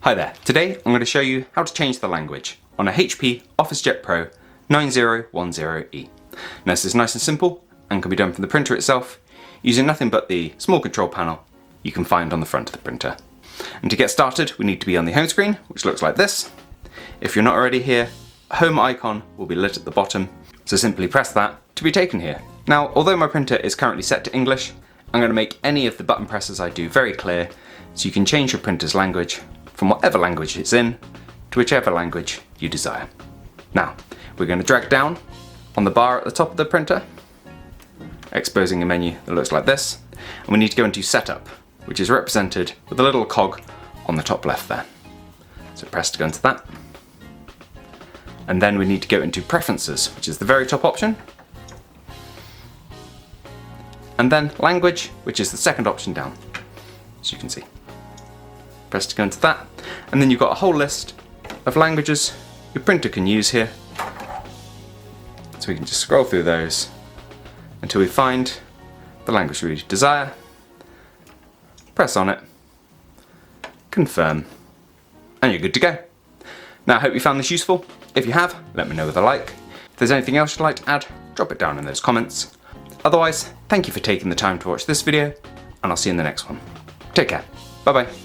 Hi there, today I'm going to show you how to change the language on a HP OfficeJet Pro 9010E. Now this is nice and simple and can be done from the printer itself using nothing but the small control panel you can find on the front of the printer. And to get started we need to be on the home screen, which looks like this. If you're not already here, a home icon will be lit at the bottom, so simply press that to be taken here. Now although my printer is currently set to English, I'm going to make any of the button presses I do very clear so you can change your printer's language from whatever language it's in to whichever language you desire. Now, we're going to drag down on the bar at the top of the printer, exposing a menu that looks like this, and we need to go into Setup, which is represented with a little cog on the top left there. So press to go into that. And then we need to go into Preferences, which is the very top option. And then Language, which is the second option down, as you can see. Press to go into that, and then you've got a whole list of languages your printer can use here. So we can just scroll through those until we find the language we desire. Press on it, confirm, and you're good to go. Now I hope you found this useful. If you have, let me know with a like. If there's anything else you'd like to add, drop it down in those comments. Otherwise, thank you for taking the time to watch this video, and I'll see you in the next one. Take care. Bye bye.